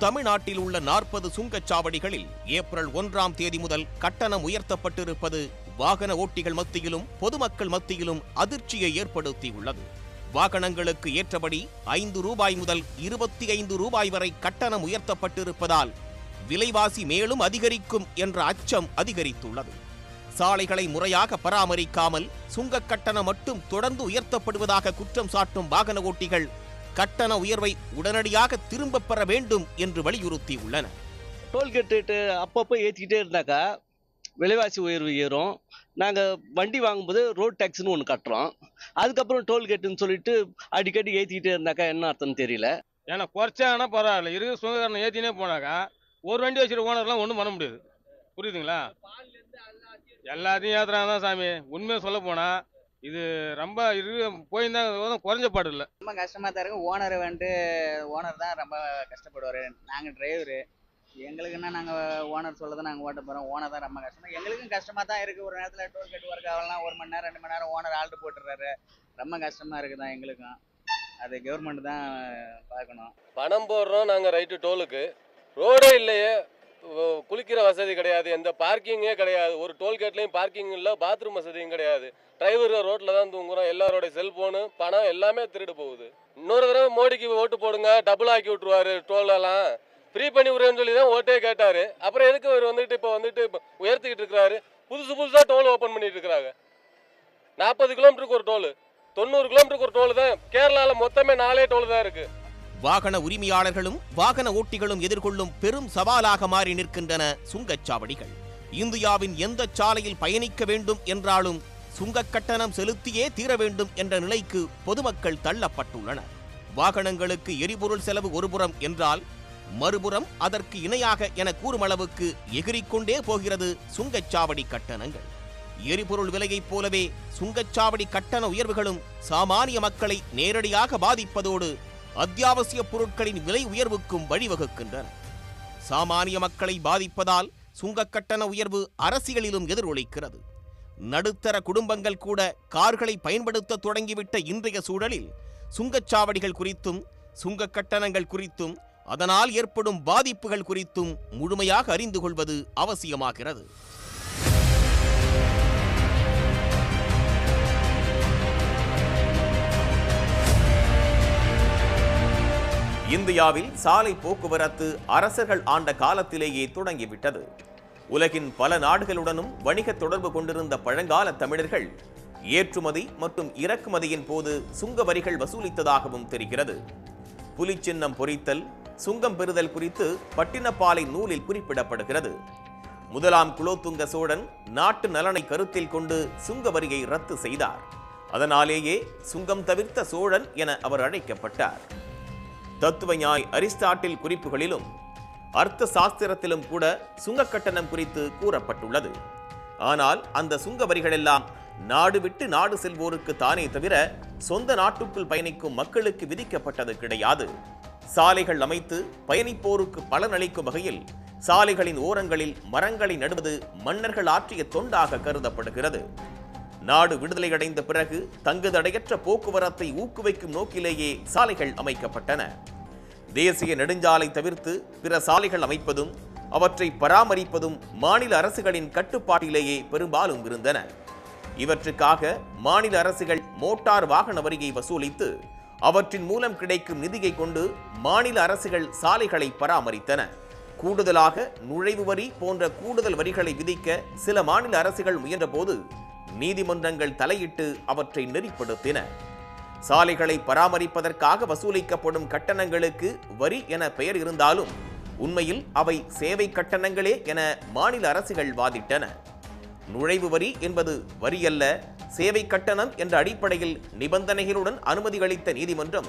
தமிழ்நாட்டில் உள்ள 40 சுங்கச்சாவடிகளில் ஏப்ரல் 1ஆம் தேதி முதல் கட்டணம் உயர்த்தப்பட்டிருப்பது வாகன ஓட்டிகள் மத்தியிலும் பொதுமக்கள் மத்தியிலும் அதிர்ச்சியை ஏற்படுத்தியுள்ளது. வாகனங்களுக்கு ஏற்றபடி 5 ரூபாய் முதல் 25 ரூபாய் வரை கட்டணம் உயர்த்தப்பட்டிருப்பதால் விலைவாசி மேலும் அதிகரிக்கும் என்ற அச்சம் அதிகரித்துள்ளது. சாலைகளை முறையாக பராமரிக்காமல் சுங்க கட்டணம் மட்டும் தொடர்ந்து உயர்த்தப்படுவதாக குற்றம் சாட்டும் வாகன ஓட்டிகள் கட்டண உயர்வை உடனடியாக திரும்ப பெற வேண்டும் என்று வலியுறுத்தியுள்ளனர். டோல்கேட்டு அப்பப்போ ஏற்றிக்கிட்டே இருந்தாக்கா விலைவாசி உயர்வு ஏறும். நாங்கள் வண்டி வாங்கும்போது ரோட் டேக்ஸ்னு ஒன்று கட்டுறோம். அதுக்கப்புறம் டோல்கேட்டுன்னு சொல்லிட்டு அடிக்கடி ஏற்றிக்கிட்டே இருந்தாக்கா என்ன அர்த்தம்னு தெரியல. ஏன்னா குறைச்சாங்கன்னா பரவாயில்ல, இருக்கு சுங்கக்காரனை ஏற்றினே போனாக்கா ஒரு வண்டி வச்சுட்டு ஓனர்லாம் ஒன்றும் பண்ண முடியாது. புரியுதுங்களா? எல்லாத்தையும் ஏற்றுறாங்க தான் சாமி. உண்மையை சொல்ல போனால் இது ரொம்ப போயிருந்தாங்க, குறைஞ்ச பாடு இல்லை. ரொம்ப கஷ்டமாக தான் இருக்குது. ஓனர் தான் ரொம்ப கஷ்டப்படுவார். நாங்கள் டிரைவரு, எங்களுக்குன்னா நாங்கள் ஓனர் சொல்லதை நாங்கள் ஓட்ட போகிறோம். ஓனர் தான் ரொம்ப கஷ்டமாக, எங்களுக்கும் கஷ்டமாக தான் இருக்குது. ஒரு நேரத்தில் டோல்கேட் ஒர்க் ஆகலாம், 1 மணி நேரம் 2 மணி நேரம் ஓனர் ஆல்ட்டு போட்டுறாரு. ரொம்ப கஷ்டமாக இருக்குது தான் எங்களுக்கும். அது கவர்மெண்ட் தான் பார்க்கணும். பணம் போடுறோம் நாங்கள் ரைட்டு டோலுக்கு, ரோடே இல்லையே, குளிக்கிற வசதி கிடையாது, எந்த பார்க்கிங்கே கிடையாது. ஒரு டோல்கேட்லேயும் பார்க்கிங் இல்லை, பாத்ரூம் வசதியும் கிடையாது. டிரைவர் ரோட்டில் தான் தூங்குறோம். எல்லாரோடைய செல்ஃபோனு பணம் எல்லாமே திருடு போகுது. இன்னொரு தடவை மோடிக்கு ஓட்டு போடுங்க, டபுள் ஆக்கி விட்டுருவாரு, டோலெல்லாம் ஃப்ரீ பண்ணி விடுறேன்னு சொல்லி தான் ஓட்டே கேட்டார். அப்புறம் எதுக்கு அவர் இப்போ உயர்த்திக்கிட்டு இருக்கிறாரு? புதுசாக டோல் ஓப்பன் பண்ணிட்டு இருக்கிறாங்க. 40 கிலோமீட்டருக்கு ஒரு டோலு, 90 கிலோமீட்டருக்கு ஒரு டோல் தான். கேரளாவில் மொத்தமே 4 டோல் தான் இருக்கு. வாகன உரிமையாளர்களும் வாகன ஓட்டிகளும் எதிர்கொள்ளும் பெரும் சவாலாக மாறி நிற்கின்றன சுங்கச்சாவடிகள். இந்தியாவின் எந்த சாலையில் பயணிக்க வேண்டும் என்றாலும் சுங்க கட்டணம் செலுத்தியே தீர வேண்டும் என்ற நிலைக்கு பொதுமக்கள் தள்ளப்பட்டுள்ளனர். வாகனங்களுக்கு எரிபொருள் செலவு ஒருபுறம் என்றால், மறுபுறம் அதற்கு இணையாக என கூறும் அளவுக்கு எகிரிக்கொண்டே போகிறது சுங்கச்சாவடி கட்டணங்கள். எரிபொருள் விலையைப் போலவே சுங்கச்சாவடி கட்டண உயர்வுகளும் சாமானிய மக்களை நேரடியாக பாதிப்பதோடு அத்தியாவசிய பொருட்களின் விலை உயர்வுக்கும் வழிவகுக்கின்றன. சாமானிய மக்களை பாதிப்பதால் சுங்க கட்டண உயர்வு அரசியலிலும் எதிரொலிக்கிறது. நடுத்தர குடும்பங்கள் கூட கார்களை பயன்படுத்த தொடங்கிவிட்ட இன்றைய சூழலில் சுங்கச்சாவடிகள் குறித்தும் சுங்க கட்டணங்கள் குறித்தும் அதனால் ஏற்படும் பாதிப்புகள் குறித்தும் முழுமையாக அறிந்து கொள்வது அவசியமாகிறது. இந்தியாவில் சாலை போக்குவரத்து அரசர்கள் ஆண்ட காலத்திலேயே தொடங்கிவிட்டது. உலகின் பல நாடுகளுடனும் வணிக தொடர்பு கொண்டிருந்த பழங்கால தமிழர்கள் ஏற்றுமதி மற்றும் இறக்குமதியின் போது சுங்க வரிகள் வசூலித்ததாகவும் தெரிகிறது. புலிச்சின்னம் பொறித்தல், சுங்கம் பெறுதல் குறித்து பட்டினப்பாலை நூலில் குறிப்பிடப்படுகிறது. முதலாம் குலோத்துங்க சோழன் நாட்டு நலனை கருத்தில் கொண்டு சுங்க வரியை ரத்து செய்தார். அதனாலேயே சுங்கம் தவிர்த்த சோழன் என அவர் அழைக்கப்பட்டார். தத்துவஞாய் அரிஸ்டாட்டில் குறிப்புகளிலும் அர்த்த சாஸ்திரத்திலும் கூட சுங்க கட்டணம் குறித்து கூறப்பட்டுள்ளது. ஆனால் அந்த சுங்க வரிகளெல்லாம் நாடு விட்டு நாடு செல்வோருக்கு தானே தவிர சொந்த நாட்டுக்குள் பயணிக்கும் மக்களுக்கு விதிக்கப்பட்டது கிடையாது. சாலைகள் அமைத்து பயணிப்போருக்கு பலனளிக்கும் வகையில் சாலைகளின் ஓரங்களில் மரங்களை நடுவது மன்னர்கள் ஆற்றிய தொண்டாக கருதப்படுகிறது. நாடு விடுதலையடைந்த பிறகு தங்குதடையற்ற போக்குவரத்தை ஊக்குவிக்கும் நோக்கிலேயே சாலைகள் அமைக்கப்பட்டன. தேசிய நெடுஞ்சாலை தவிர்த்து பிற சாலைகள் அமைப்பதும் அவற்றை பராமரிப்பதும் மாநில அரசுகளின் கட்டுப்பாட்டிலேயே பெரும்பாலும் இருந்தன. இவற்றுக்காக மாநில அரசுகள் மோட்டார் வாகன வரியை வசூலித்து அவற்றின் மூலம் கிடைக்கும் நிதியை கொண்டு மாநில அரசுகள் சாலைகளை பராமரித்தன. கூடுதலாக நுழைவு வரி போன்ற கூடுதல் வரிகளை விதிக்க சில மாநில அரசுகள் முயன்றபோது நீதிமன்றங்கள் தலையிட்டு அவற்றை நெறிப்படுத்தின. சாலைகளை பராமரிப்பதற்காக வசூலிக்கப்படும் கட்டணங்களுக்கு வரி என பெயர் இருந்தாலும் உண்மையில் அவை சேவை கட்டணங்களே என மாநில அரசுகள் வாதிட்டன. நுழைவு வரி என்பது வரி அல்ல, சேவை கட்டணம் என்ற அடிப்படையில் நிபந்தனைகளுடன் அனுமதி அளித்த நீதிமன்றம்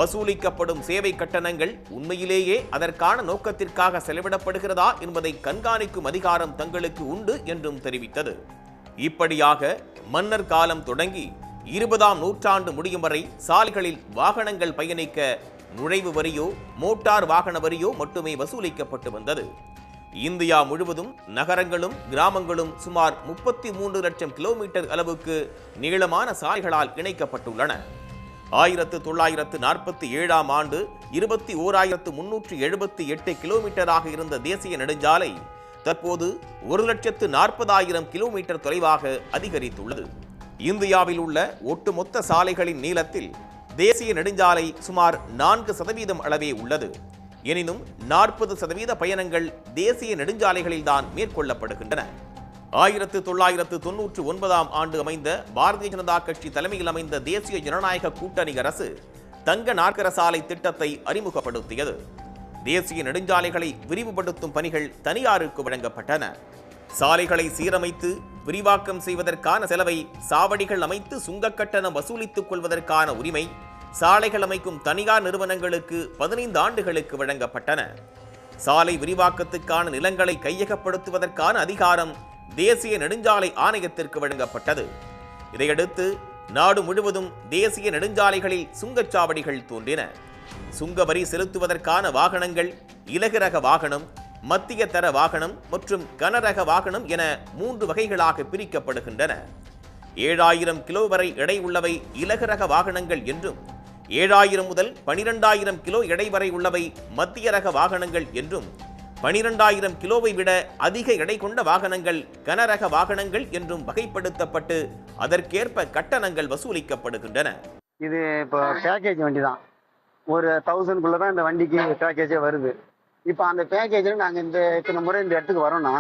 வசூலிக்கப்படும் சேவை கட்டணங்கள் உண்மையிலேயே அதற்கான நோக்கத்திற்காக செலவிடப்படுகிறதா என்பதை கண்காணிக்கும் அதிகாரம் தங்களுக்கு உண்டு என்றும் தெரிவித்தது. இப்படியாக மன்னர் காலம் தொடங்கி 20ஆம் நூற்றாண்டு முடியும் வரை சாலைகளில் வாகனங்கள் பயணிக்க நுழைவு வரியோ மோட்டார் வாகன வரியோ மட்டுமே வசூலிக்கப்பட்டு வந்தது. இந்தியா முழுவதும் நகரங்களும் கிராமங்களும் சுமார் 33 லட்சம் கிலோமீட்டர் அளவுக்கு நீளமான சாலைகளால் இணைக்கப்பட்டுள்ளன. 1947ஆம் ஆண்டு 21,378 கிலோமீட்டராக இருந்த தேசிய நெடுஞ்சாலை தற்போது 1,40,000 கிலோமீட்டர் தொலைவாக அதிகரித்துள்ளது. இந்தியாவில் உள்ள ஒட்டுமொத்த சாலைகளின் நீளத்தில் தேசிய நெடுஞ்சாலை சுமார் 4% அளவே உள்ளது. எனினும் 40% பயணங்கள் தேசிய நெடுஞ்சாலைகளில்தான் மேற்கொள்ளப்படுகின்றன. 1999ஆம் ஆண்டு அமைந்த பாரதிய ஜனதா கட்சி தலைமையில் அமைந்த தேசிய ஜனநாயக கூட்டணி அரசு தங்க நாற்கர சாலை திட்டத்தை அறிமுகப்படுத்தியது. தேசிய நெடுஞ்சாலைகளை விரிவுபடுத்தும் பணிகள் தனியாருக்கு வழங்கப்பட்டன. சாலைகளை சீரமைத்து விரிவாக்கம் செய்வதற்கான செலவை சாவடிகள் அமைத்து சுங்க கட்டணம் வசூலித்துக் கொள்வதற்கான உரிமை சாலைகள் அமைக்கும் தனியார் நிறுவனங்களுக்கு 15 ஆண்டுகளுக்கு வழங்கப்பட்டன. சாலை விரிவாக்கத்துக்கான நிலங்களை கையகப்படுத்துவதற்கான அதிகாரம் தேசிய நெடுஞ்சாலை ஆணையத்திற்கு வழங்கப்பட்டது. இதையடுத்து நாடு முழுவதும் தேசிய நெடுஞ்சாலைகளில் சுங்கச்சாவடிகள் தோன்றின. சுங்க வரி செலுத்துவதற்கான வாகனங்கள் இலகுரக வாகனம், மத்திய தர வாகனம் மற்றும் கனரக வாகனம் என 3 வகைகளாக பிரிக்கப்படுகின்றன. 7000 கிலோ வரை எடை உள்ளவை இலகுரக வாகனங்கள் என்றும் 7000 முதல் 12,000 கிலோ எடை வரை உள்ளவை மத்திய ரக வாகனங்கள் என்றும் 12,000 கிலோவை விட அதிக எடை கொண்ட வாகனங்கள் கனரக வாகனங்கள் என்றும் வகைப்படுத்தப்பட்டு அதற்கேற்ப கட்டணங்கள் வசூலிக்கப்படுகின்றன. இது இப்போ பேக்கேஜ் வண்டி தான். ஒரு 1000 தான் இந்த வண்டிக்கு பேக்கேஜே வருது. இப்போ அந்த பேக்கேஜில் நாங்கள் இத்தனை முறை இந்த இடத்துக்கு வரோம்னா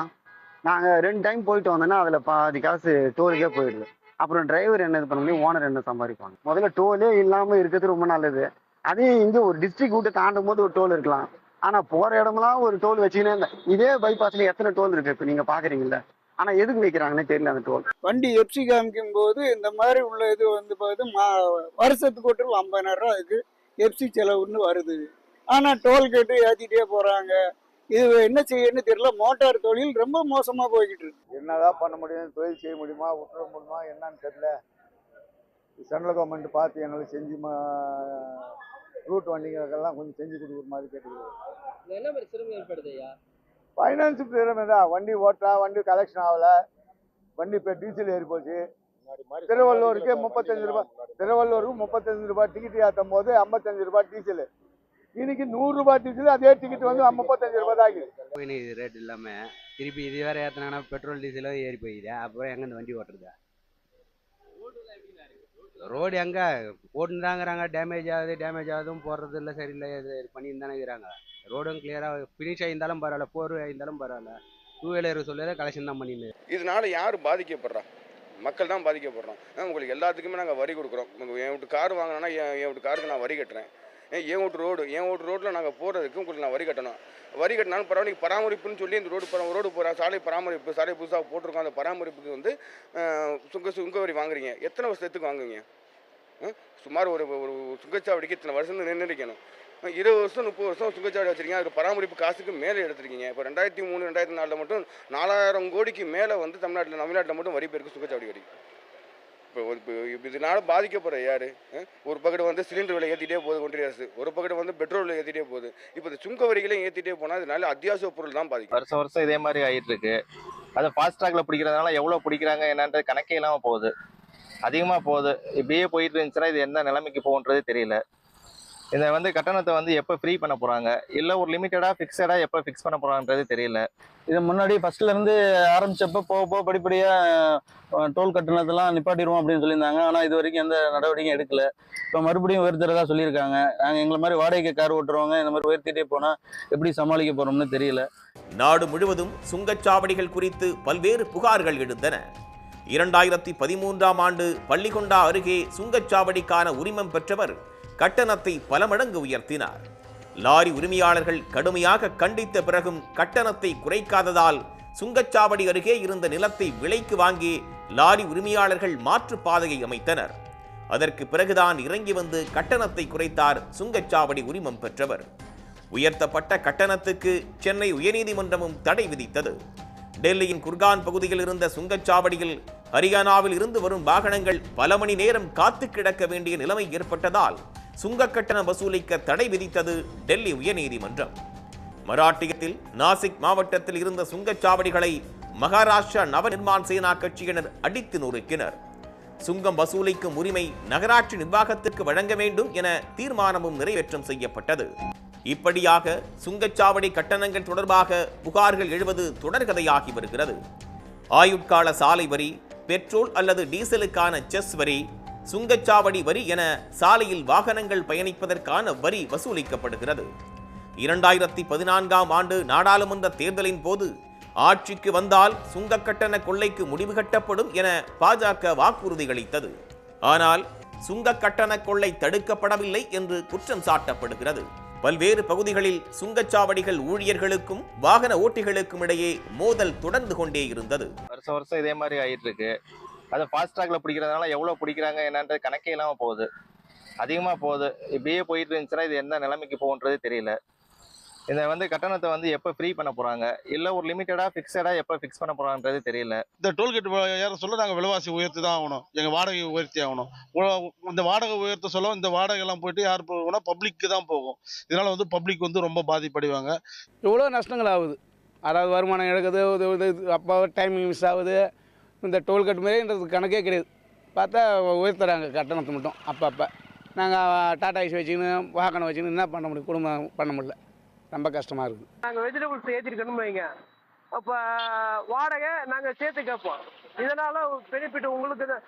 நாங்கள் 2 டைம் போயிட்டு வந்தோன்னா அதில் பாதி காசு டோலுக்கே போயிடுது. அப்புறம் டிரைவர் என்ன இது பண்ண முடியும், ஓனர் என்ன சம்பாதிப்பாங்க. முதல்ல டோலே இல்லாமல் இருக்கிறது ரொம்ப நல்லது. அதே இங்கே ஒரு டிஸ்ட்ரிக்ட் விட்டு தாண்டும் போது ஒரு டோல் இருக்கலாம். ஆனால் போகிற இடமெல்லாம் ஒரு டோல் வச்சுக்கினே இதே பைபாஸில் எத்தனை டோல் இருக்குது இப்போ நீங்கள் பார்க்குறீங்களா. ஆனால் எதுக்கு வைக்கிறாங்கன்னே தெரியல அந்த டோல். வண்டி எப்சி காமிக்கும் போது இந்த மாதிரி உள்ள இது வந்து பார்த்து வருஷத்துக்கு ஒரு 50,000 ரூபா அதுக்கு எப்சி செலவுன்னு வருது. ஆனால் டோல்கேட்டு ஏற்றிட்டே போகிறாங்க. இது என்ன செய்யணும்னு தெரியல. மோட்டார் தொழில் ரொம்ப மோசமாக போய்கிட்டு இருக்கு. என்னதான் பண்ண முடியும், தொழில் செய்ய முடியுமா, விட்டுற முடியுமா என்னன்னு தெரியல. சென்ட்ரல் கவர்மெண்ட் பார்த்து எங்களுக்கு செஞ்சு ரூட் வண்டிகளுக்கெல்லாம் கொஞ்சம் செஞ்சு கொடுக்குற மாதிரி கேட்டுக்கிறோம். என்ன மாதிரி சிரமம் ஏற்படுது ஐயா? ஃபைனான்ஸு சிரமம் தான். வண்டி ஓட்டா, வண்டி கலெக்ஷன் ஆகலை, வண்டி இப்போ டீசல் ஏறி போச்சு. திருவள்ளூருக்கு 35 ரூபாய், திருவள்ளூருக்கு 35 ரூபாய் டிக்கெட் ஏற்றும் போது 55 ரூபாய் டீசலு. இன்னைக்கு 100 ரூபாய் டீசல், அதே டிக்கெட் வந்து 35 ரூபாய் தான் ஆகுது. இது ரேட் இல்லாமல் திருப்பி இது வேறு ஏற்றினாங்கன்னா பெட்ரோல் டீசலும் ஏறி போயிடுது. அப்புறம் எங்கே இந்த வண்டி ஓட்டுறதா? ரோடு எங்கே போட்டுதாங்கிறாங்க. டேமேஜ் ஆகுதும் போடுறது இல்லை, சரியில்லை. இது பண்ணிட்டு தானே இருக்கிறாங்க. ரோடும் கிளியராக ஃபினிஷ் ஆகியிருந்தாலும் பரவாயில்ல, போர்வை ஆகியிருந்தாலும் பரவாயில்ல. 2 வீலர் சொல்லி கலெக்ஷன் தான் பண்ணிட்டு. இதனால யார் பாதிக்கப்படுறா? மக்கள் தான் பாதிக்கப்படுறோம். உங்களுக்கு எல்லாத்துக்குமே நாங்கள் வரி கொடுக்குறோம். என் வீட்டு கார் வாங்கினா என் வீட்டு காருக்கு நான் வரி கட்டுறேன். என் வீட்டு ரோட்டில் நாங்கள் போகிறதுக்கு உங்களுக்கு நான் வரி கட்டணும். வரி கட்டினாலும் பரவாயில்ல. பராமரிப்புன்னு சொல்லி இந்த ரோடு போகிற சாலை பராமரிப்பு, சாலை புதுசாக போட்டிருக்கோம். அந்த பராமரிப்புக்கு வந்து சுங்க வரி வாங்குறீங்க. எத்தனை வருஷத்துக்கு வாங்குவீங்க? சுமார் ஒரு சுங்கச்சாவடிக்கு இத்தனை வருஷம் நிர்ணயிக்கணும். 20 வருஷம் 30 வருஷம் சுங்கச்சாவடி வச்சுருக்கீங்க. அதுக்கு பராமரிப்பு காசுக்கு மேலே எடுத்துருக்கீங்க. இப்போ 2003 2004 மட்டும் 4000 கோடிக்கு மேலே வந்து தமிழ்நாட்டில் மட்டும் வரி பேருக்கு சுங்கச்சாவடி வரி. இப்போ இதனால பாதிக்கப்படுற யார்? ஒரு பக்கெட் வந்து சிலிண்டர் விலை ஏற்றிட்டே போகுது ஒன்றிய அரசு, ஒரு பக்கெட் வந்து பெட்ரோல் விலை ஏற்றிட்டே போகுது. இப்போ இந்த சுங்க வரிகளையும் ஏற்றிட்டே போனால் இதனால அத்தியாவசிய பொருள் தான் பாதிக்கும். வருஷம் இதே மாதிரி ஆகிட்டு இருக்கு. அதை ஃபாஸ்ட் ட்ராக்ல பிடிக்கிறதுனால எவ்வளோ பிடிக்கிறாங்க என்னன்றது கணக்கே இல்லாமல் போகுது, அதிகமாக போகுது. இப்படியே போயிட்டு இருந்துச்சுன்னா இது எந்த நிலைமைக்கு போகுன்றதே தெரியல. இதை வந்து கட்டணத்தை வந்து எப்போ ஃப்ரீ பண்ண போகிறாங்க, இல்லை ஒரு லிமிட்டடாக ஃபிக்ஸடாக எப்போ ஃபிக்ஸ் பண்ண போகிறாங்கன்றது தெரியல. இது முன்னாடி ஃபர்ஸ்ட்லேருந்து ஆரம்பித்தப்போ போக படிப்படியாக டோல் கட்டணத்தெல்லாம் நிப்பாட்டிடுவோம் அப்படின்னு சொல்லியிருந்தாங்க. ஆனால் இது வரைக்கும் எந்த நடவடிக்கையும் எடுக்கல. இப்போ மறுபடியும் உயர்த்துறதா சொல்லியிருக்காங்க. நாங்கள் எங்களை மாதிரி வாடகைக்கு கார் ஓட்டுறவங்க இந்த மாதிரி உயர்த்திட்டே போனால் எப்படி சமாளிக்க போகிறோம்னு தெரியல. நாடு முழுவதும் சுங்கச்சாவடிகள் குறித்து பல்வேறு புகார்கள் எழுந்தன. 2013ஆம் ஆண்டு பள்ளிகொண்டா அருகே சுங்கச்சாவடிக்கான உரிமம் பெற்றவர் கட்டணத்தை பல மடங்கு உயர்த்தினார். லாரி உரிமையாளர்கள் கடுமையாக கண்டித்த பிறகும் கட்டணத்தை குறைக்காததால் சுங்கச்சாவடி அருகே இருந்த நிலத்தை விலைக்கு வாங்கி லாரி உரிமையாளர்கள் மாற்று பாதையை அமைத்தனர். அதற்கு பிறகுதான் இறங்கி வந்து கட்டணத்தை குறைத்தார் சுங்கச்சாவடி உரிமம் பெற்றவர். உயர்த்தப்பட்ட கட்டணத்துக்கு சென்னை உயர்நீதிமன்றமும் தடை விதித்தது. டெல்லியின் குர்கான் பகுதியில் இருந்த சுங்கச்சாவடியில் ஹரியானாவில் இருந்து வரும் வாகனங்கள் பல மணி நேரம் காத்து கிடக்க வேண்டிய நிலைமை ஏற்பட்டதால் சுங்க கட்டணம் வசூலிக்க தடை விதித்தது டெல்லி உயர்நீதிமன்றம். மராட்டியத்தில் நாசிக் மாவட்டத்தில் இருந்த சுங்கச்சாவடிகளை மகாராஷ்டிரா நவ நிர்மாண் சேனா கட்சியினர் அடித்து நொறுக்கினர். சுங்கம் வசூலிக்கும் உரிமை நகராட்சி நிர்வாகத்திற்கு வழங்க வேண்டும் என தீர்மானமும் நிறைவேற்றம் செய்யப்பட்டது. இப்படியாக சுங்கச்சாவடி கட்டணங்கள் தொடர்பாக புகார்கள் எழுவது தொடர்கதையாகி வருகிறது. ஆயுட்கால சாலை வரி, பெட்ரோல் அல்லது டீசலுக்கான செஸ் வரி, சுங்கச்சாவடி வரி என சாலையில் வாகனங்கள் பயணிப்பதற்கான வரி வசூலிக்கப்படுகிறது. 2014ஆம் ஆண்டு நாடாளுமன்ற தேர்தலின் போது ஆட்சிக்கு வந்தால் சுங்க கட்டண கொள்ளைக்கு முடிவு கட்டப்படும் என பாஜக வாக்குறுதி அளித்தது. ஆனால் சுங்க கட்டண கொள்ளை தடுக்கப்படவில்லை என்று குற்றம் சாட்டப்படுகிறது. பல்வேறு பகுதிகளில் சுங்கச்சாவடிகள் ஊழியர்களுக்கும் வாகன ஓட்டிகளுக்கும் இடையே மோதல் தொடர்ந்து கொண்டே இருந்தது. வருஷம் இதே மாதிரி ஆயிட்டு இருக்கு. அது ஃபாஸ்ட்ராக்ல பிடிக்கிறதுனால எவ்வளவு பிடிக்கிறாங்க என்னன்றது கணக்கே இல்லாம போகுது, அதிகமா போகுது. இப்படியே போயிட்டு இருந்துச்சுன்னா இது எந்த நிலைமைக்கு போகுன்றது தெரியல. இந்த கட்டணத்தை எப்போ ஃப்ரீ பண்ண போறாங்க, இல்லை ஒரு லிமிட்டடா ஃபிக்ஸடா எப்போ ஃபிக்ஸ் பண்ண போறாங்கன்றது தெரியல. இந்த டோல்கேட் ஏற சொல்ல நாங்கள் விலைவாசி உயர்த்தி தான் ஆகணும், எங்கள் வாடகை உயர்த்தி ஆகணும். இந்த வாடகை உயர்த்த சொல்ல இந்த வாடகை எல்லாம் போயிட்டு யார் போகும்னா பப்ளிக்கு தான் போகும். இதனால பப்ளிக் ரொம்ப பாதிப்படைவாங்க. எவ்வளோ நஷ்டங்கள் ஆகுது. அதாவது வருமானம் இழக்குது, அப்போ டைமிங் மிஸ் ஆகுது. இந்த டோல்கேட் மாரின்றது கணக்கே கிடையாது. பார்த்தா உயர்த்துறாங்க கட்டணத்தை மட்டும். அப்போ நாங்கள் டாடா ஐஸ் வச்சுக்கின்னு வாகனம் வச்சுக்கின்னு என்ன பண்ண முடியும், குடும்பம் பண்ண முடியல. ரொம்ப கஷ்டமாக இருக்குது. நாங்கள் வெஜிடபிள்ஸ் ஏற்றிருக்கணும் வைங்க, அப்போ வாடகை நாங்கள் சேர்த்து கேட்போம். இதனால் பெனிஃபிட் உங்களுக்கு தான்.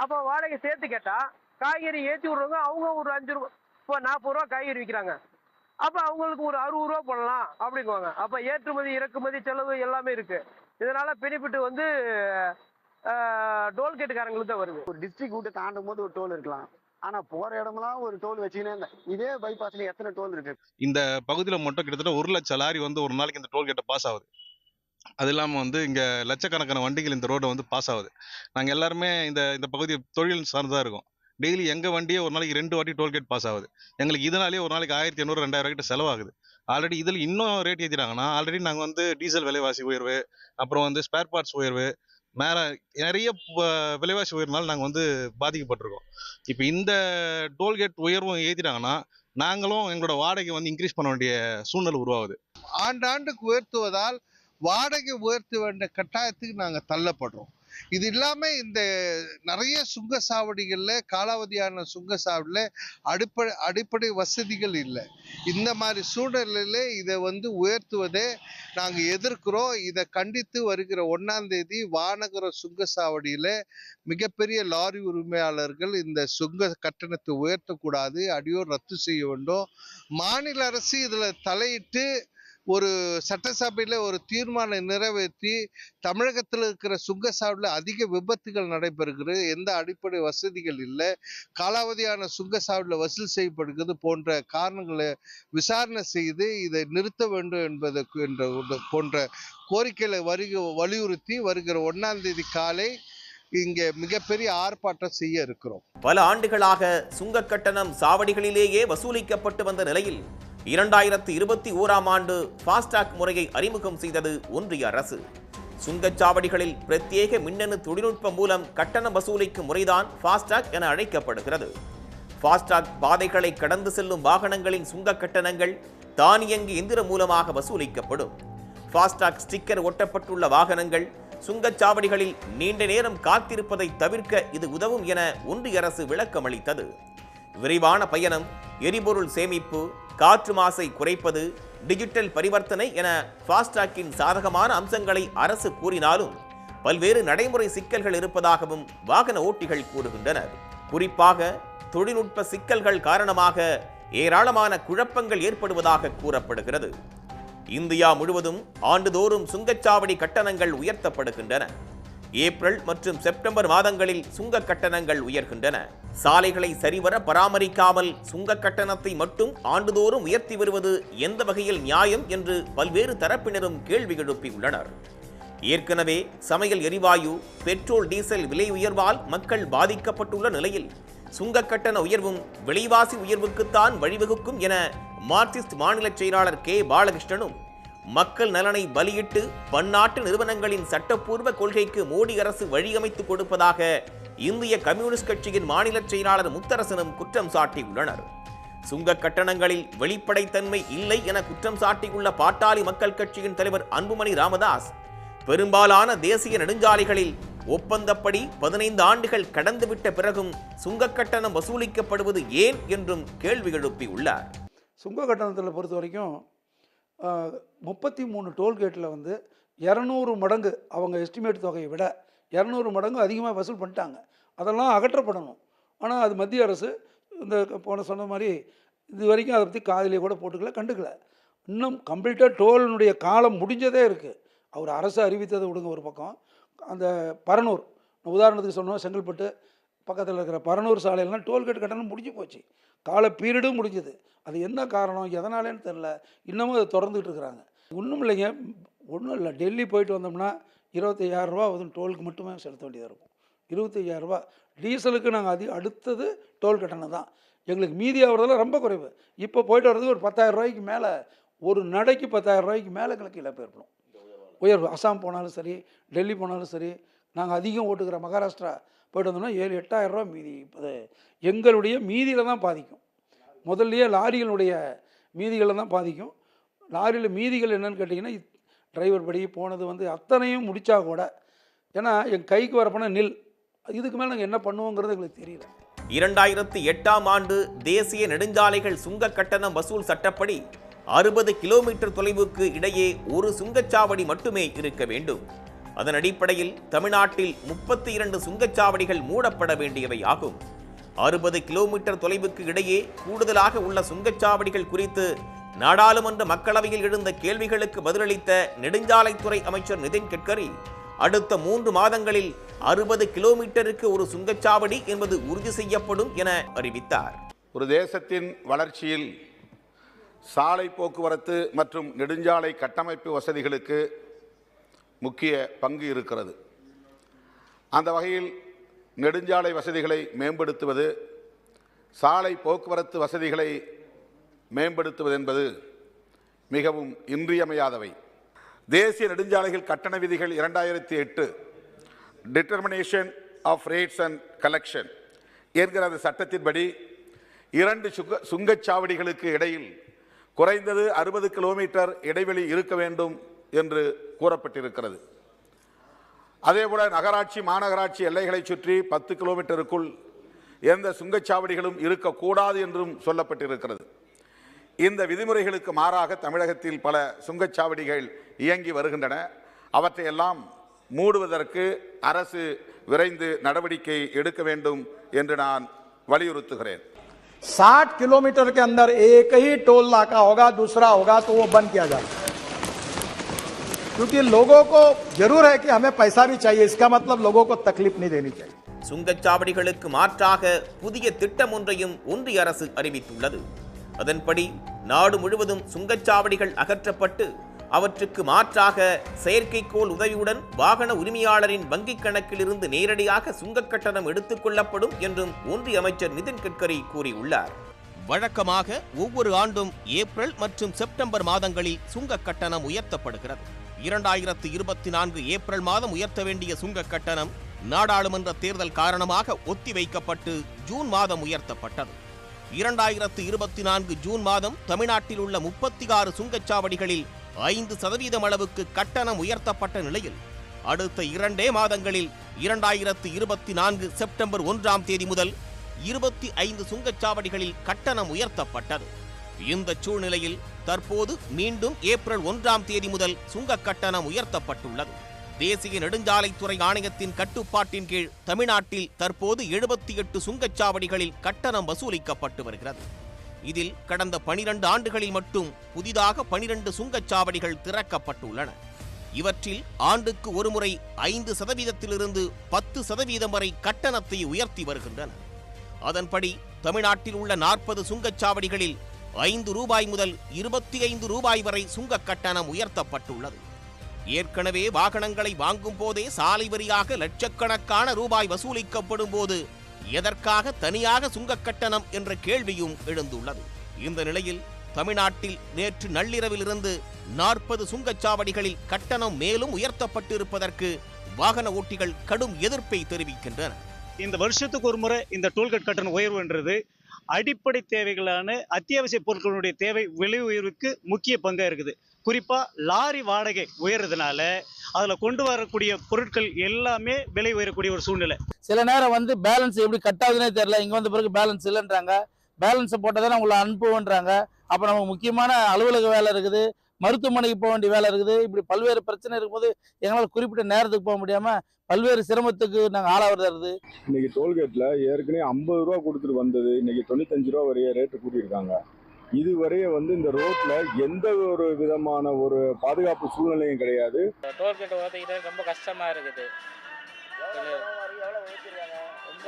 அப்போ வாடகை சேர்த்து கேட்டால் காய்கறி ஏற்றி விட்றவங்க அவங்க ஒரு 5 ரூபா, இப்போ 40 ரூபா காய்கறி விற்கிறாங்க. அப்போ அவங்களுக்கு ஒரு 60 ரூபா போடலாம் அப்படிங்குவாங்க. அப்போ ஏற்றுமதி இறக்குமதி செலவு எல்லாமே இருக்குது. இதனால் பெனிஃபிட் டோல்கேட்டுக்காரங்களுக்கு தான் வருது. ஒரு டிஸ்ட்ரிக்ட் விட்டு தாண்டும் போது ஒரு டோல் இருக்கலாம், ஆனா போற இடமெல்லாம் ஒரு டோல் வச்சுக்கினே இதே பைபாஸ்ல எத்தனை டோல் இருக்கு. இந்த பகுதியில் மட்டும் கிட்டத்தட்ட 1 லட்சம் லாரி ஒரு நாளைக்கு இந்த டோல்கேட்டை பாஸ் ஆகுது. அது இல்லாமல் இங்கே லட்சக்கணக்கான வண்டிகள் இந்த ரோடை பாஸ் ஆகுது. நாங்கள் எல்லாருமே இந்த பகுதி தொழில் சார்ந்ததாக இருக்கும். டெய்லி எங்கள் வண்டியே ஒரு நாளைக்கு 2 வாட்டி டோல்கேட் பாஸ் ஆகுது. எங்களுக்கு இதனாலேயே ஒரு நாளைக்கு 1500 2000 கிட்ட செலவாகுது. ஆல்ரெடி இதில் இன்னும் ரேட் ஏற்றிட்டாங்கன்னா ஆல்ரெடி நாங்கள் டீசல் விலைவாசி உயர்வு, அப்புறம் ஸ்பேர் பார்ட்ஸ் உயர்வு, மேலே நிறைய விலைவாசி உயர்னால நாங்கள் பாதிக்கப்பட்டிருக்கோம். இப்போ இந்த டோல்கேட் உயர்வும் ஏற்றிட்டாங்கன்னா நாங்களும் எங்களோட வாடகை இன்க்ரீஸ் பண்ண வேண்டிய சூழ்நிலை உருவாகுது. ஆண்டாண்டுக்கு உயர்த்துவதால் வாடகை உயர்த்த வேண்டிய கட்டாயத்துக்கு நாங்கள் தள்ளப்படுறோம். இது இல்லாமல் இந்த நிறைய சுங்கச்சாவடிகளில் காலாவதியான சுங்கச்சாவடியில் அடிப்படை வசதிகள் இல்லை. இந்த மாதிரி சூழ்நிலையில் இதை உயர்த்துவதே நாங்கள் எதிர்க்கிறோம். இதை கண்டித்து வருகிற 1ஆம் தேதி வானகர சுங்கச்சாவடியில் மிகப்பெரிய லாரி உரிமையாளர்கள் இந்த சுங்க கட்டணத்தை உயர்த்தக்கூடாது, அடியோர் ரத்து செய்ய வேண்டும். மாநில அரசு இதில் தலையிட்டு ஒரு சட்டசபையில் ஒரு தீர்மானம் நிறைவேற்றி தமிழகத்தில் இருக்கிற சுங்கச்சாவடியில் அதிக விபத்துகள் நடைபெறுகிறது, எந்த அடிப்படை வசதிகள் இல்லை, காலாவதியான சுங்கச்சாவடியில் வசூல் செய்யப்படுகிறது போன்ற காரணங்களை விசாரணை செய்து இதை நிறுத்த வேண்டும் என்பது போன்ற கோரிக்கைகளை வலியுறுத்தி வருகிற 1ஆம் தேதி காலை இங்கே மிகப்பெரிய ஆர்ப்பாட்டம் செய்ய இருக்கிறோம். பல ஆண்டுகளாக சுங்க கட்டணம் சாவடிகளிலேயே வசூலிக்கப்பட்டு வந்த நிலையில் 2021ஆம் ஆண்டு ஃபாஸ்டாக் முறையை அறிமுகம் செய்தது ஒன்றிய அரசு. சுங்கச்சாவடிகளில் பிரத்யேக மின்னணு தொழில்நுட்பம் மூலம் கட்டணம் வசூலிக்கும் முறைதான் ஃபாஸ்டாக் என அழைக்கப்படுகிறது. ஃபாஸ்டாக் பாதைகளை கடந்து செல்லும் வாகனங்களின் சுங்க கட்டணங்கள் தானியங்கி எந்திரம் மூலமாக வசூலிக்கப்படும். ஃபாஸ்டாக் ஸ்டிக்கர் ஒட்டப்பட்டுள்ள வாகனங்கள் சுங்கச்சாவடிகளில் நீண்ட நேரம் காத்திருப்பதை தவிர்க்க இது உதவும் என ஒன்றிய அரசு விளக்கம் அளித்தது. விரைவான பயணம், எரிபொருள் சேமிப்பு, காற்று மாசை குறைப்பது, டிஜிட்டல் பரிவர்த்தனை என ஃபாஸ்டாக்கின் சாதகமான அம்சங்களை அரசு கூறினாலும் பல்வேறு நடைமுறை சிக்கல்கள் இருப்பதாகவும் வாகன ஓட்டிகள் கூறுகின்றனர். குறிப்பாக தொழில்நுட்ப சிக்கல்கள் காரணமாக ஏராளமான குழப்பங்கள் ஏற்படுவதாக கூறப்படுகிறது. இந்தியா முழுவதும் ஆண்டுதோறும் சுங்கச்சாவடி கட்டணங்கள் உயர்த்தப்படுகின்றன. ஏப்ரல் மற்றும் செப்டம்பர் மாதங்களில் சுங்க கட்டணங்கள் உயர்கின்றன. சாலைகளை சரிவர பராமரிக்காமல் சுங்க கட்டணத்தை மட்டும் ஆண்டுதோறும் உயர்த்தி வருவது எந்த வகையில் நியாயம் என்று பல்வேறு தரப்பினரும் கேள்வி எழுப்பியுள்ளனர். ஏற்கனவே சமையல் எரிவாயு, பெட்ரோல், டீசல் விலை உயர்வால் மக்கள் பாதிக்கப்பட்டுள்ள நிலையில் சுங்க கட்டண உயர்வும் விலைவாசி உயர்வுக்குத்தான் வழிவகுக்கும் என மார்க்சிஸ்ட் மாநில செயலாளர் கே பாலகிருஷ்ணனும், மக்கள் நலனை பலியிட்டு பன்னாட்டு நிறுவனங்களின் சட்டப்பூர்வ கொள்கைக்கு மோடி அரசு வழியமைத்து கொடுப்பதாக இந்திய கம்யூனிஸ்ட் கட்சியின் மாநில செயலாளர் முத்தரசனும் குற்றம் சாட்டியுள்ளனர். சுங்க கட்டணங்களில் வெளிப்படைத்தன்மை இல்லை என குற்றம் சாட்டியுள்ள பாட்டாளி மக்கள் கட்சியின் தலைவர் அன்புமணி ராமதாஸ், பெரும்பாலான தேசிய நெடுஞ்சாலைகளில் ஒப்பந்தப்படி 15 ஆண்டுகள் கடந்துவிட்ட பிறகும் சுங்க கட்டணம் வசூலிக்கப்படுவது ஏன் என்றும் கேள்வி எழுப்பியுள்ளார். சுங்க கட்டணத்தில் பொறுத்த வரைக்கும் 33 டோல்கேட்டில் 200 மடங்கு அவங்க எஸ்டிமேட் தொகையை விட 200 மடங்கு அதிகமாக வசூல் பண்ணிட்டாங்க. அதெல்லாம் அகற்றப்படணும். ஆனால் அது மத்திய அரசு இந்த சொன்ன மாதிரி இது வரைக்கும் அதை பற்றி காதிலே கூட போட்டுக்கல, கண்டுக்கல. இன்னும் கம்ப்ளீட்டாக டோலினுடைய காலம் முடிஞ்சதே இருக்குது. அவர் அரசு அறிவித்ததை விடுங்க ஒரு பக்கம். அந்த பரனூர் உதாரணத்துக்கு சொன்னோம், செங்கல்பட்டு பக்கத்தில் இருக்கிற பரனூர் சாலையிலாம் டோல்கேட் கட்டணம் முடிஞ்சு போச்சு. கால பீரியடும் முடிஞ்சது. அது என்ன காரணம், எதனாலேன்னு தெரில. இன்னமும் அதை திறந்துக்கிட்டு இருக்கிறாங்க. ஒன்றும் இல்லைங்க, ஒன்றும் இல்லை. டெல்லி போயிட்டு வந்தோம்னா 25,000 ரூபா டோலுக்கு மட்டுமே செலுத்த வேண்டியதாக இருக்கும். 25,000 ரூபா. டீசலுக்கு நாங்கள் அடுத்தது டோல் கட்டணம் தான். எங்களுக்கு மீதி ஆகிறதெல்லாம் ரொம்ப குறைவு. இப்போ போயிட்டு வர்றதுக்கு ஒரு 10,000 ரூபாய்க்கு மேலே, ஒரு நடைக்கு 10,000 ரூபாய்க்கு மேலே எங்களுக்கு இழப்பு ஏற்படும். உயர்வு. அசாம் போனாலும் சரி, டெல்லி போனாலும் சரி, நாங்கள் அதிகம் ஓட்டுக்கிற மகாராஷ்டிரா போய்ட்டு வந்தோம்னா 7,000-8,000 ரூபா மீதி. எங்களுடைய மீதியில் தான் பாதிக்கும். முதல்லையே லாரிகளுடைய மீதிகளில் தான் பாதிக்கும். லாரியில் மீதிகள் என்னன்னு கேட்டிங்கன்னா, டிரைவர் படி போனது அத்தனையும் முடித்தா கூட, ஏன்னா என் கைக்கு வரப்போன நெல், இதுக்கு மேலே நாங்கள் என்ன பண்ணுவோங்கிறது எங்களுக்கு தெரியல. 2008ஆம் ஆண்டு தேசிய நெடுஞ்சாலைகள் சுங்க கட்டணம் வசூல் சட்டப்படி 60 கிலோமீட்டர் தொலைவுக்கு இடையே ஒரு சுங்கச்சாவடி மட்டுமே இருக்க வேண்டும். அதன் அடிப்படையில் தமிழ்நாட்டில் 32 சுங்கச்சாவடிகள் மூடப்பட வேண்டியவை ஆகும். 60 கிலோமீட்டர் தொலைவுக்கு இடையே கூடுதலாக உள்ள சுங்கச்சாவடிகள் குறித்து நாடாளுமன்ற மக்களவையில் எழுந்த கேள்விகளுக்கு பதிலளித்த நெடுஞ்சாலைத்துறை அமைச்சர் நிதின் கட்கரி, அடுத்த 3 மாதங்களில் 60 கிலோமீட்டருக்கு ஒரு சுங்கச்சாவடி என்பது உறுதி செய்யப்படும் என அறிவித்தார். ஒரு தேசத்தின் வளர்ச்சியில் சாலை போக்குவரத்து மற்றும் நெடுஞ்சாலை கட்டமைப்பு வசதிகளுக்கு முக்கிய பங்கு இருக்கிறது. அந்த வகையில் நெடுஞ்சாலை வசதிகளை மேம்படுத்துவது, சாலை போக்குவரத்து வசதிகளை மேம்படுத்துவது என்பது மிகவும் இன்றியமையாதவை. தேசிய நெடுஞ்சாலைகள் கட்டண விதிகள் 2008 determination of rates and collection என்கிற அந்த சட்டத்தின்படி 2 சுங்கச்சாவடிகளுக்கு இடையில் குறைந்தது 60 கிலோமீட்டர் இடைவெளி இருக்க வேண்டும் என்று கூறப்பட்டிருக்கிறது. அதேபோல நகராட்சி மாநகராட்சி எல்லைகளை சுற்றி 10 கிலோமீட்டருக்குள் எந்த சுங்கச்சாவடிகளும் இருக்கக்கூடாது என்றும் சொல்லப்பட்டிருக்கிறது. இந்த விதிமுறைகளுக்கு மாறாக தமிழகத்தில் பல சுங்கச்சாவடிகள் இயங்கி வருகின்றன. அவற்றையெல்லாம் மூடுவதற்கு அரசு விரைந்து நடவடிக்கை எடுக்க வேண்டும் என்று நான் வலியுறுத்துகிறேன். 60 किलोमीटर के अंदर एक ही टोल नाका होगा, दूसरा होगा तो वो बंद किया जाए, क्योंकि लोगों को जरूर है कि हमें पैसा भी चाहिए. इसका मतलब लोगों को तकलीफ नहीं देनी चाहिए. சுங்கச்சாவடிகளுக்கு மாற்றாக புதிய திட்டம் ஒன்றையும் ஒன்றிய அரசு அறிவித்துள்ளது. அதன்படி நாடு முழுவதும் சுங்கச்சாவடிகள் அகற்றப்பட்டு அவற்றுக்கு மாற்றாக செயற்கைக்கோள் உதவியுடன் வாகன உரிமையாளரின் வங்கிக் கணக்கிலிருந்து நேரடியாக சுங்க கட்டணம் எடுத்துக் கொள்ளப்படும் என்றும் ஒன்றிய அமைச்சர் நிதின் கட்கரி கூறியுள்ளார். வழக்கமாக ஒவ்வொரு ஆண்டும் ஏப்ரல் மற்றும் செப்டம்பர் மாதங்களில் சுங்க கட்டணம் உயர்த்தப்படுகிறது. 2024 ஏப்ரல் மாதம் உயர்த்த வேண்டிய சுங்க கட்டணம் நாடாளுமன்ற தேர்தல் காரணமாக ஒத்திவைக்கப்பட்டு ஜூன் மாதம் உயர்த்தப்பட்டது. 2024 ஜூன் மாதம் தமிழ்நாட்டில் உள்ள 36 சுங்கச்சாவடிகளில் 5% அளவுக்கு கட்டணம் உயர்த்தப்பட்ட நிலையில் அடுத்த 2 மாதங்களில் 2024 செப்டம்பர் 1ஆம் தேதி முதல் 25 சுங்கச்சாவடிகளில் கட்டணம் உயர்த்தப்பட்டது. இந்த சூழ்நிலையில் தற்போது மீண்டும் ஏப்ரல் 1ஆம் தேதி முதல் சுங்க கட்டணம் உயர்த்தப்பட்டுள்ளது. தேசிய நெடுஞ்சாலைத்துறை ஆணையத்தின் கட்டுப்பாட்டின் கீழ் தமிழ்நாட்டில் தற்போது 78 சுங்கச்சாவடிகளில் கட்டணம் வசூலிக்கப்பட்டு வருகிறது. இதில் கடந்த 12 ஆண்டுகளில் மட்டும் புதிதாக 12 சுங்கச்சாவடிகள் திறக்கப்பட்டுள்ளன. இவற்றில் ஆண்டுக்கு ஒருமுறை 5%இலிருந்து 10% வரை கட்டணத்தை உயர்த்தி வருகின்றன. அதன்படி தமிழ்நாட்டில் உள்ள 40 சுங்கச்சாவடிகளில் ₹5 முதல் ₹25 வரை சுங்க கட்டணம் உயர்த்தப்பட்டுள்ளது. ஏற்கனவே வாகனங்களை வாங்கும் போதே சாலை வரியாக லட்சக்கணக்கான ரூபாய் வசூலிக்கப்படும் போது எதற்காக தனியாக சுங்க கட்டணம் என்ற கேள்வியும் எழுந்துள்ளது. இந்த நிலையில் தமிழ்நாட்டில் நேற்று நள்ளிரவிலிருந்து 40 சுங்கச்சாவடிகளில் கட்டணம் மேலும் உயர்த்தப்பட்டிருப்பதற்கு வாகன ஓட்டிகள் கடும் எதிர்ப்பை தெரிவிக்கின்றனர். இந்த வருஷத்துக்கு ஒரு முறை இந்த டோல்கேட் கட்டண உயர்வுன்றது அடிப்படை தேவைகளான அத்தியாவசிய பொருட்களுடைய தேவை விலை உயர்வுக்கு முக்கிய பங்காக இருக்குது. குறிப்பாக லாரி வாடகை உயர்றதுனால அதில் கொண்டு வரக்கூடிய பொருட்கள் எல்லாமே விலை உயரக்கூடிய ஒரு சூழ்நிலை. சில நேரம் வந்து பேலன்ஸ் எப்படி கட் ஆகுதுன்னே தெரியல. இங்கே வந்த பிறகு பேலன்ஸ் இல்லைன்றாங்க. பேலன்ஸை போட்டால் தானே உங்களை அனுப்புவோன்றாங்க. அப்போ நமக்கு முக்கியமான அலுவலக வேலை இருக்குது, மருத்துவமனைக்கு போக வேண்டிய வேலை இருக்குது. இப்படி பல்வேறு பிரச்சனை இருக்கும்போது எங்களால் குறிப்பிட்ட நேரத்துக்கு போக முடியாமல் பல்வேறு சிரமத்துக்கு நாங்கள் ஆளாவது இருக்குது. இன்னைக்கு டோல்கேட்டில் ஏற்கனவே 50 ரூபா கொடுத்துட்டு வந்தது இன்னைக்கு 95 ரூபா வரைய ரேட்டு கூட்டியிருக்காங்க. இதுவரைய வந்து இந்த ரோட்ல எந்த ஒரு விதமான ஒரு பாதுகாப்பு சூழ்நிலையும் கிடையாது. டோல்கேட் ஓட்டிக்கிட்டே ரொம்ப கஷ்டமா இருக்குது. ரொம்ப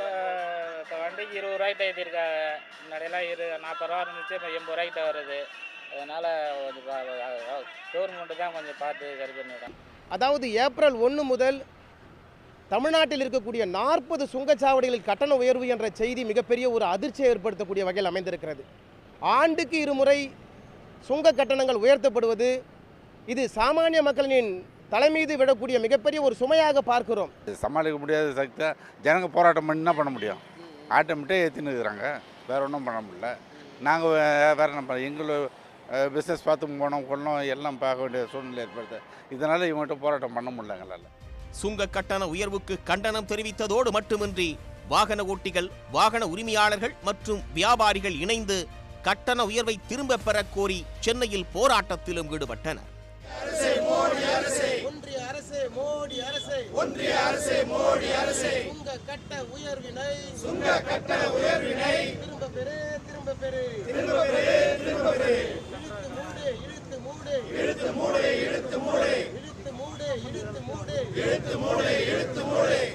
இப்போ வண்டிக்கு 20 ரூபாய்கிட்ட ஏற்றிருக்காங்க. முன்னாடியெல்லாம் 40 ரூபா இருந்துச்சு, இப்போ 80 ரூபாய்கிட்ட வருது. அதனால் கவர்மெண்ட்டு தான் கொஞ்சம் பார்த்து சரி பண்ணிவிட்டாங்க. அதாவது ஏப்ரல் 1 முதல் தமிழ்நாட்டில் இருக்கக்கூடிய 40 சுங்கச்சாவடிகளில் கட்டண உயர்வு என்ற செய்தி மிகப்பெரிய ஒரு அதிர்ச்சியை ஏற்படுத்தக்கூடிய வகையில் அமைந்திருக்கிறது. ஆண்டுக்கு 2 முறை சுங்க கட்டணங்கள் உயர்த்தப்படுவது இது சாமானிய மக்களின் தலைமீது விடக்கூடிய மிகப்பெரிய ஒரு சுமையாக பார்க்கிறோம். சமாளிக்க முடியாத சக்தி ஜனங்க போராட்டம் பண்ணி என்ன பண்ண முடியும்? ஆட்டோமேட்டிக்காக ஏற்றின்னு இருக்கிறாங்க, வேற ஒன்றும் பண்ண முடியல. நாங்கள் வேற நம்ம எங்களை பிஸ்னஸ் பார்த்து போனோம் கொள்ளோம் எல்லாம் பார்க்க வேண்டிய சூழ்நிலை ஏற்படுது. இதனால் இவங்கள்ட்ட போராட்டம் பண்ண முடியல எங்களால். சுங்க கட்டண உயர்வுக்கு கண்டனம் தெரிவித்ததோடு மட்டுமின்றி வாகன ஓட்டிகள், வாகன உரிமையாளர்கள் மற்றும் வியாபாரிகள் இணைந்து கட்டண உயர்வை திரும்ப பெற கோரி சென்னையில் போராட்டத்திலும் ஈடுபட்டனர்.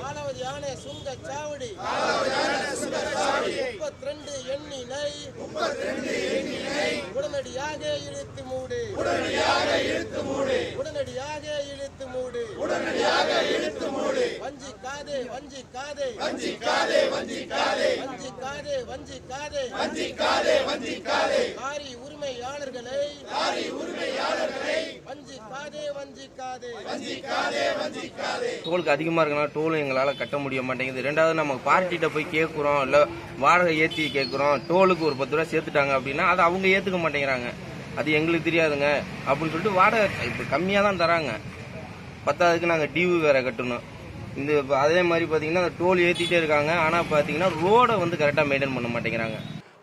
காலாவதியான சுங்கச்சாவடி 32 எண்ணினை உடனடியாக இழுத்து மூடு. வஞ்சிக்காதே லாரி உரிமையாளர்களை வஞ்சிக்காதே. டோலுக்கு அதிகமாக இருக்குன்னா டோல் எங்களால் கட்ட முடிய மாட்டேங்குது. ரெண்டாவது நம்ம பார்ட்டிகிட்ட போய் கேட்குறோம், இல்லை வாடகை ஏற்றி கேட்குறோம், டோலுக்கு ஒரு 10 ரூபா சேர்த்துட்டாங்க அப்படின்னா அதை அவங்க ஏற்றுக்க மாட்டேங்கிறாங்க. அது எங்களுக்கு தெரியாதுங்க அப்படின்னு சொல்லிட்டு வாடகை இப்போ கம்மியாக தான் தராங்க. பத்தாவதுக்கு நாங்கள் டியூ வேறு கட்டணும். இந்த அதே மாதிரி பார்த்தீங்கன்னா அந்த டோல் ஏற்றிட்டே இருக்காங்க, ஆனால் பார்த்தீங்கன்னா ரோடை வந்து கரெக்டாக மெயின்டைன் பண்ண மாட்டேங்கிறாங்க.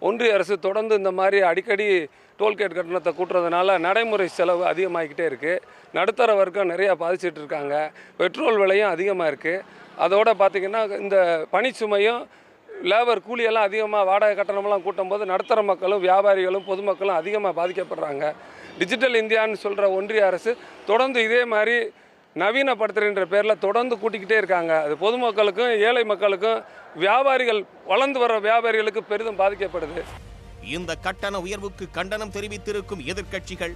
ஒன்றிய அரசு தொடர்ந்து இந்த மாதிரி அடிக்கடி டோல்கேட் கட்டணத்தை கூட்டுறதுனால நடைமுறை செலவு அதிகமாகிக்கிட்டே இருக்குது. நடுத்தர வர்க்கம் நிறையா பாதிச்சிட்டு இருக்காங்க. பெட்ரோல் விலையும் அதிகமாக இருக்குது. அதோடு பார்த்திங்கன்னா இந்த பணிச்சுமையும் லேபர் கூலியெல்லாம் அதிகமாக வாடகை கட்டணமெல்லாம் கூட்டும் போது நடுத்தர மக்களும் வியாபாரிகளும் பொதுமக்களும் அதிகமாக பாதிக்கப்படுறாங்க. டிஜிட்டல் இந்தியான்னு சொல்கிற ஒன்றிய அரசு தொடர்ந்து இதே மாதிரி நவீனப்படுத்துகின்ற பேரில் தொடர்ந்து கூட்டிக்கிட்டே இருக்காங்க. அது பொதுமக்களுக்கும் ஏழை மக்களுக்கும் வியாபாரிகள் வளர்ந்து வர வியாபாரிகளுக்கு பெரிதும் பாதிக்கப்படுது. இந்த கட்டண உயர்வுக்கு கண்டனம் தெரிவித்திருக்கும் எதிர்க்கட்சிகள்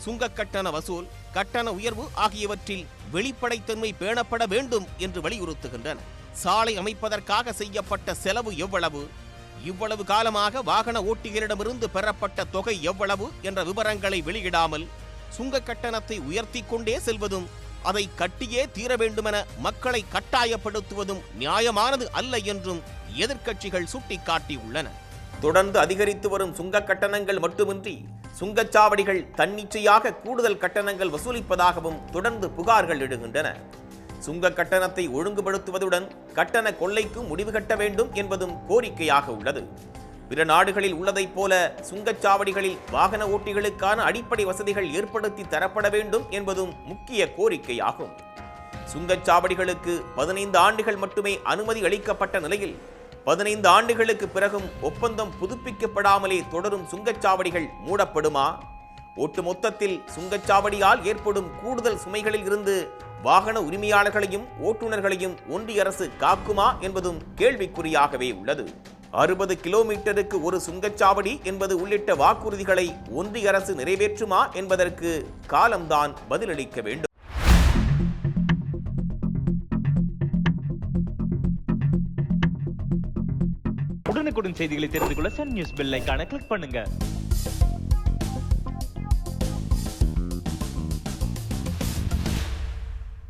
சுங்க கட்டண வசூல், கட்டண உயர்வு ஆகியவற்றில் வெளிப்படைத்தன்மை பேணப்பட வேண்டும் என்று வலியுறுத்துகின்றன. சாலை அமைப்பதற்காக செய்யப்பட்ட செலவு எவ்வளவு, இவ்வளவு காலமாக வாகன ஓட்டிகளிடமிருந்து பெறப்பட்ட தொகை எவ்வளவு என்ற விவரங்களை வெளியிடாமல் சுங்க கட்டணத்தை உயர்த்தி கொண்டே செல்வதும், அதை கட்டியே தீர வேண்டுமென மக்களை கட்டாயப்படுத்துவதும் நியாயமானது அல்ல என்றும் எதிர்க்கட்சிகள் சுட்டிக்காட்டியுள்ளன. தொடர்ந்து அதிகரித்து வரும் சுங்க கட்டணங்கள் மட்டுமின்றி சுங்கச்சாவடிகள் தன்னிச்சையாக கூடுதல் கட்டணங்கள் வசூலிப்பதாகவும் தொடர்ந்து புகார்கள் எழுகின்றன. சுங்க கட்டணத்தை ஒழுங்குபடுத்துவதுடன் கட்டண கொள்ளைக்கும் முடிவு கட்ட வேண்டும் என்பதும் கோரிக்கையாக உள்ளது. பிற நாடுகளில் உள்ளதைப் போல சுங்கச்சாவடிகளில் வாகன ஓட்டிகளுக்கான அடிப்படை வசதிகள் ஏற்படுத்தி தரப்பட வேண்டும் என்பதும் முக்கிய கோரிக்கையாகும். சுங்கச்சாவடிகளுக்கு 15 ஆண்டுகள் மட்டுமே அனுமதி அளிக்கப்பட்ட நிலையில் 15 ஆண்டுகளுக்கு பிறகும் ஒப்பந்தம் புதுப்பிக்கப்படாமலே தொடரும் சுங்கச்சாவடிகள் மூடப்படுமா? ஒட்டுமொத்தத்தில் சுங்கச்சாவடியால் ஏற்படும் கூடுதல் சுமைகளில் இருந்து வாகன உரிமையாளர்களையும் ஓட்டுநர்களையும் ஒன்றிய அரசு காக்குமா என்பதும் கேள்விக்குறியாகவே உள்ளது. 60 கிலோமீட்டருக்கு ஒரு சுங்கச்சாவடி என்பது உள்ளிட்ட வாக்குறுதிகளை ஒன்றிய அரசு நிறைவேற்றுமா என்பதற்கு காலம்தான் பதிலளிக்க வேண்டும். உடனுக்குடன் செய்திகளை தெரிந்து கொள்ள சன் நியூஸ் பெல் ஐகானை கிளிக் பண்ணுங்க.